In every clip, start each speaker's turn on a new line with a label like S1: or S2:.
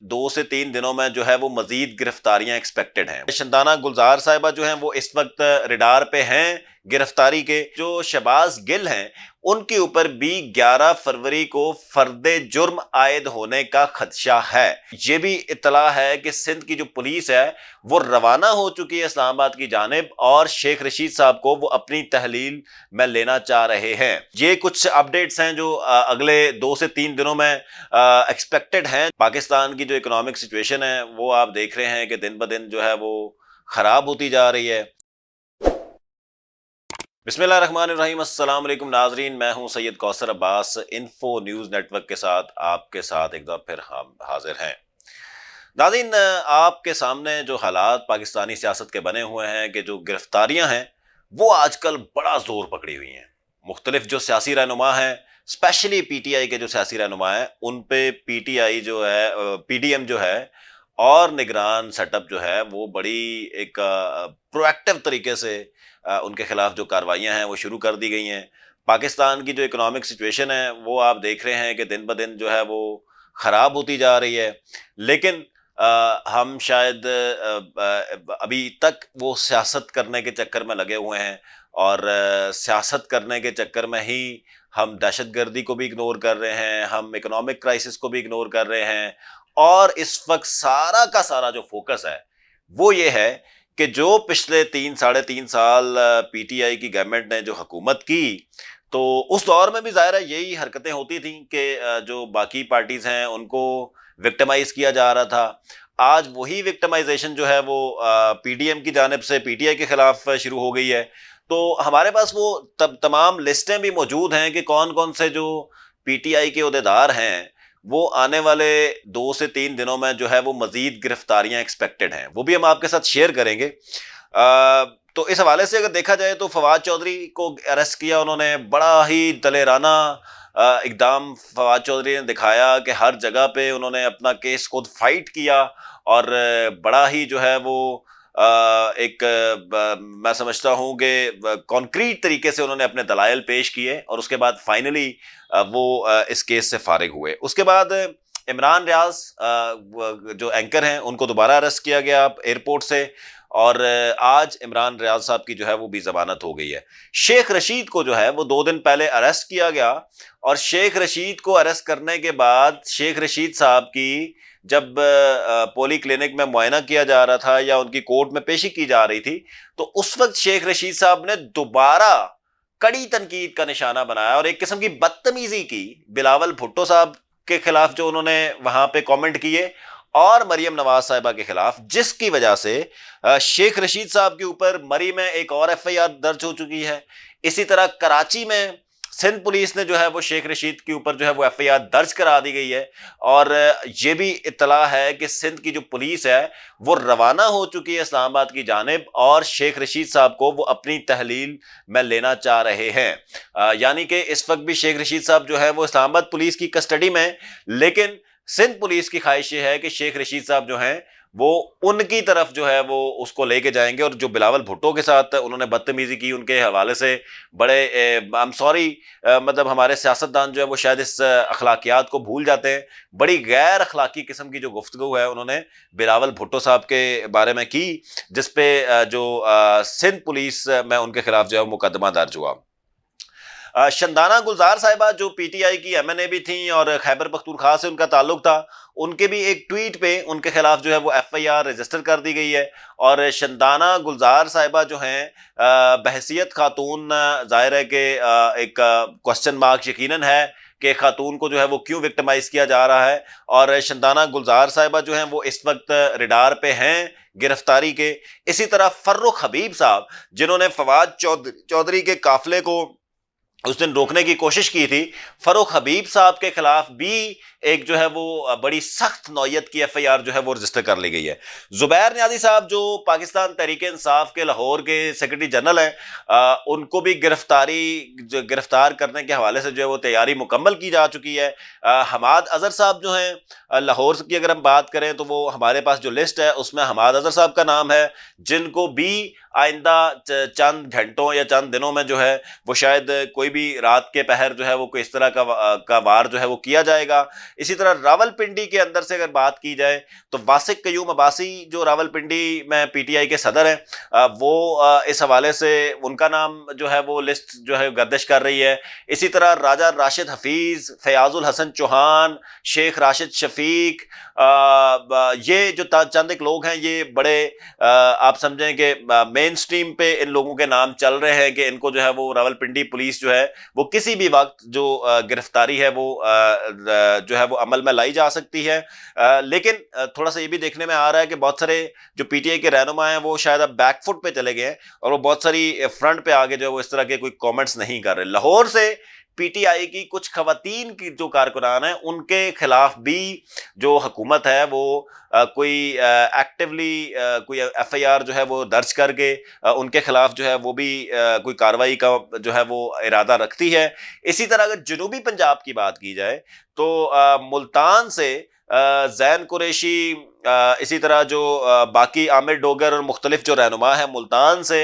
S1: 2 سے 3 دنوں میں جو ہے وہ مزید گرفتاریاں ایکسپیکٹڈ ہیں۔ شندانہ گلزار صاحبہ جو ہیں وہ اس وقت ریڈار پہ ہیں گرفتاری کے۔ جو شہباز گل ہیں ان کے اوپر بھی 11 فروری کو فرد جرم عائد ہونے کا خدشہ ہے۔ یہ بھی اطلاع ہے کہ سندھ کی جو پولیس ہے وہ روانہ ہو چکی ہے اسلام آباد کی جانب، اور شیخ رشید صاحب کو وہ اپنی تحلیل میں لینا چاہ رہے ہیں۔ یہ کچھ اپڈیٹس ہیں جو اگلے 2 سے 3 دنوں میں ایکسپیکٹڈ ہیں۔ پاکستان کی جو اکنامک سچویشن ہے وہ آپ دیکھ رہے ہیں کہ دن بدن جو ہے وہ خراب ہوتی جا رہی ہے۔ بسم اللہ الرحمن الرحیم۔ السلام علیکم ناظرین، میں ہوں سید کوثر عباس، انفو نیوز نیٹ ورک کے ساتھ آپ کے ساتھ ایک دفعہ پھر ہم حاضر ہیں۔ ناظرین، آپ کے سامنے جو حالات پاکستانی سیاست کے بنے ہوئے ہیں کہ جو گرفتاریاں ہیں وہ آج کل بڑا زور پکڑی ہوئی ہیں۔ مختلف جو سیاسی رہنما ہیں، اسپیشلی پی ٹی آئی کے جو سیاسی رہنما ہیں، ان پہ پی ٹی آئی جو ہے پی ڈی ایم جو ہے اور نگران سیٹ اپ جو ہے وہ بڑی ایک پرو ایکٹیو طریقے سے ان کے خلاف جو کارروائیاں ہیں وہ شروع کر دی گئی ہیں۔ پاکستان کی جو اکنامک سچویشن ہے وہ آپ دیکھ رہے ہیں کہ دن بدن جو ہے وہ خراب ہوتی جا رہی ہے، لیکن ہم شاید ابھی تک وہ سیاست کرنے کے چکر میں لگے ہوئے ہیں، اور سیاست کرنے کے چکر میں ہی ہم دہشت گردی کو بھی اگنور کر رہے ہیں، ہم اکنامک کرائسس کو بھی اگنور کر رہے ہیں، اور اس وقت سارا کا سارا جو فوکس ہے وہ یہ ہے کہ جو پچھلے 3 سال پی ٹی آئی کی گورنمنٹ نے جو حکومت کی، تو اس دور میں بھی ظاہر ہے یہی حرکتیں ہوتی تھیں کہ جو باقی پارٹیز ہیں ان کو وکٹمائز کیا جا رہا تھا۔ آج وہی وکٹمائزیشن جو ہے وہ پی ڈی ایم کی جانب سے پی ٹی آئی کے خلاف شروع ہو گئی ہے۔ تو ہمارے پاس وہ تمام لسٹیں بھی موجود ہیں کہ کون کون سے جو پی ٹی آئی کے عہدیدار ہیں وہ آنے والے 2 سے 3 دنوں میں جو ہے وہ مزید گرفتاریاں ایکسپیکٹڈ ہیں، وہ بھی ہم آپ کے ساتھ شیئر کریں گے۔ تو اس حوالے سے اگر دیکھا جائے تو فواد چودھری کو اریسٹ کیا انہوں نے، بڑا ہی دلیرانہ اقدام فواد چودھری نے دکھایا کہ ہر جگہ پہ انہوں نے اپنا کیس خود فائٹ کیا، اور بڑا ہی جو ہے وہ ایک میں سمجھتا ہوں کہ کانکریٹ طریقے سے انہوں نے اپنے دلائل پیش کیے، اور اس کے بعد فائنلی وہ اس کیس سے فارغ ہوئے۔ اس کے بعد عمران ریاض جو اینکر ہیں ان کو دوبارہ اریسٹ کیا گیا ایئرپورٹ سے، اور آج عمران ریاض صاحب کی جو ہے وہ بھی ضمانت ہو گئی ہے۔ شیخ رشید کو جو ہے وہ 2 دن پہلے اریسٹ کیا گیا، اور شیخ رشید کو اریسٹ کرنے کے بعد شیخ رشید صاحب کی جب پولی کلینک میں معائنہ کیا جا رہا تھا یا ان کی کورٹ میں پیشی کی جا رہی تھی، تو اس وقت شیخ رشید صاحب نے دوبارہ کڑی تنقید کا نشانہ بنایا اور ایک قسم کی بدتمیزی کی بلاول بھٹو صاحب کے خلاف جو انہوں نے وہاں پہ کامنٹ کیے، اور مریم نواز صاحبہ کے خلاف، جس کی وجہ سے شیخ رشید صاحب کے اوپر مری میں ایک اور ایف آئی آر درج ہو چکی ہے۔ اسی طرح کراچی میں سندھ پولیس نے جو ہے وہ شیخ رشید کے اوپر جو ہے وہ ایف آئی آر درج کرا دی گئی ہے، اور یہ بھی اطلاع ہے کہ سندھ کی جو پولیس ہے وہ روانہ ہو چکی ہے اسلام آباد کی جانب، اور شیخ رشید صاحب کو وہ اپنی تحلیل میں لینا چاہ رہے ہیں۔ یعنی کہ اس وقت بھی شیخ رشید صاحب جو ہے وہ اسلام آباد پولیس کی کسٹڈی میں، لیکن سندھ پولیس کی خواہش یہ ہے کہ شیخ رشید صاحب جو ہیں وہ ان کی طرف جو ہے وہ اس کو لے کے جائیں گے، اور جو بلاول بھٹو کے ساتھ انہوں نے بدتمیزی کی ان کے حوالے سے بڑے I'm sorry مطلب ہمارے سیاستدان جو ہے وہ شاید اس اخلاقیات کو بھول جاتے ہیں، بڑی غیر اخلاقی قسم کی جو گفتگو ہے انہوں نے بلاول بھٹو صاحب کے بارے میں کی، جس پہ جو سندھ پولیس میں ان کے خلاف جو ہے مقدمہ درج ہوا۔ شندانہ گلزار صاحبہ جو پی ٹی آئی کی ایم این اے بھی تھیں اور خیبر پختونخوا سے ان کا تعلق تھا، ان کے بھی ایک ٹویٹ پہ ان کے خلاف جو ہے وہ ایف آئی آر رجسٹر کر دی گئی ہے، اور شندانہ گلزار صاحبہ جو ہیں بحیثیت خاتون، ظاہر ہے کہ ایک کوسچن مارک یقیناً ہے کہ خاتون کو جو ہے وہ کیوں وکٹمائز کیا جا رہا ہے، اور شندانہ گلزار صاحبہ جو ہیں وہ اس وقت ریڈار پہ ہیں گرفتاری کے۔ اسی طرح فرخ حبیب صاحب جنہوں نے فواد چودھری کے قافلے کو اس دن روکنے کی کوشش کی تھی، فرخ حبیب صاحب کے خلاف بھی ایک جو ہے وہ بڑی سخت نوعیت کی ایف آئی آر جو ہے وہ رجسٹر کر لی گئی ہے۔ زبیر نیازی صاحب جو پاکستان تحریک انصاف کے لاہور کے سیکرٹری جنرل ہیں، ان کو بھی گرفتار کرنے کے حوالے سے جو ہے وہ تیاری مکمل کی جا چکی ہے۔ حماد اظہر صاحب جو ہیں لاہور کی اگر ہم بات کریں تو وہ ہمارے پاس جو لسٹ ہے اس میں حماد اظہر صاحب کا نام ہے، جن کو بھی آئندہ چند گھنٹوں یا چند دنوں میں جو ہے وہ شاید کوئی بھی رات کے پہر جو ہے وہ کوئی اس طرح کا وار جو ہے وہ کیا جائے گا۔ اسی طرح راولپنڈی کے اندر سے اگر بات کی جائے تو واسق قیوم عباسی جو راولپنڈی میں پی ٹی آئی کے صدر ہیں، وہ اس حوالے سے ان کا نام جو ہے وہ لسٹ جو ہے گردش کر رہی ہے۔ اسی طرح راجہ راشد حفیظ، فیاض الحسن چوہان، شیخ راشد شفیق، یہ جو چند ایک لوگ ہیں یہ بڑے آپ سمجھیں کہ مین سٹریم پہ ان لوگوں کے نام چل رہے ہیں کہ ان کو جو ہے وہ راولپنڈی پولیس جو ہے وہ کسی بھی وقت جو گرفتاری ہے وہ جو ہے وہ عمل میں لائی جا سکتی ہے۔ لیکن تھوڑا سا یہ بھی دیکھنے میں آ رہا ہے کہ بہت سارے جو پی ٹی آئی کے رہنما ہیں وہ شاید اب بیک فٹ پہ چلے گئے ہیں اور وہ بہت ساری فرنٹ پہ آگے جو ہے وہ اس طرح کے کوئی کامنٹس نہیں کر رہے۔ لاہور سے پی ٹی آئی کی کچھ خواتین کی جو کارکنان ہیں ان کے خلاف بھی جو حکومت ہے وہ کوئی ایکٹیولی کوئی ایف آئی آر جو ہے وہ درج کر کے ان کے خلاف جو ہے وہ بھی کوئی کارروائی کا جو ہے وہ ارادہ رکھتی ہے۔ اسی طرح اگر جنوبی پنجاب کی بات کی جائے تو ملتان سے زین قریشی، اسی طرح جو باقی عامر ڈوگر اور مختلف جو رہنما ہیں ملتان سے،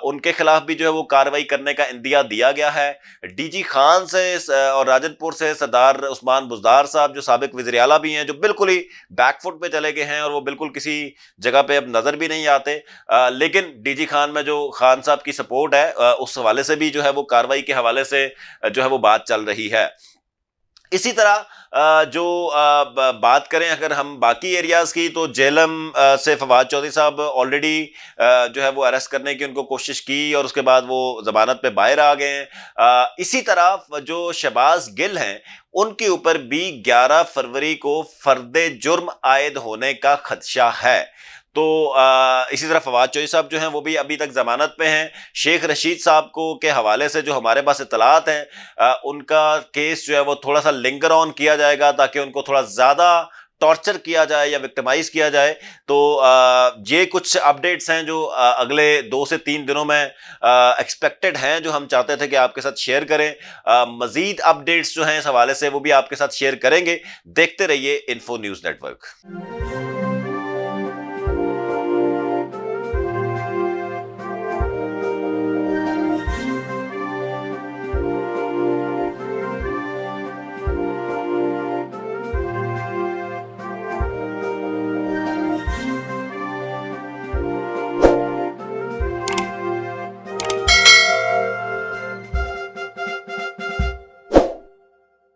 S1: ان کے خلاف بھی جو ہے وہ کارروائی کرنے کا اندیہ دیا گیا ہے۔ ڈی جی خان سے اور راجن پور سے سردار عثمان بزدار صاحب جو سابق وزیر اعلیٰ بھی ہیں جو بالکل ہی بیک فٹ پہ چلے گئے ہیں اور وہ بالکل کسی جگہ پہ اب نظر بھی نہیں آتے، لیکن ڈی جی خان میں جو خان صاحب کی سپورٹ ہے اس حوالے سے بھی جو ہے وہ کارروائی کے حوالے سے جو ہے وہ بات چل رہی ہے۔ اسی طرح جو بات کریں اگر ہم باقی ایریاز کی تو جہلم سے فواد چودھری صاحب آلریڈی جو ہے وہ اریسٹ کرنے کی ان کو کوشش کی اور اس کے بعد وہ ضمانت پہ باہر آ گئے ہیں۔ اسی طرح جو شہباز گل ہیں ان کے اوپر بھی 11 فروری کو فرد جرم عائد ہونے کا خدشہ ہے۔ تو اسی طرح فواد چودھری صاحب جو ہیں وہ بھی ابھی تک ضمانت پہ ہیں۔ شیخ رشید صاحب کو کے حوالے سے جو ہمارے پاس اطلاعات ہیں ان کا کیس جو ہے وہ تھوڑا سا لنگر آن کیا جائے گا تاکہ ان کو تھوڑا زیادہ ٹارچر کیا جائے یا وکٹمائز کیا جائے۔ تو یہ کچھ اپڈیٹس ہیں جو اگلے 2 سے 3 دنوں میں ایکسپیکٹڈ ہیں جو ہم چاہتے تھے کہ آپ کے ساتھ شیئر کریں۔ مزید اپڈیٹس جو ہیں اس حوالے سے وہ بھی آپ کے ساتھ شیئر کریں گے۔ دیکھتے رہیے انفو نیوز نیٹ ورک۔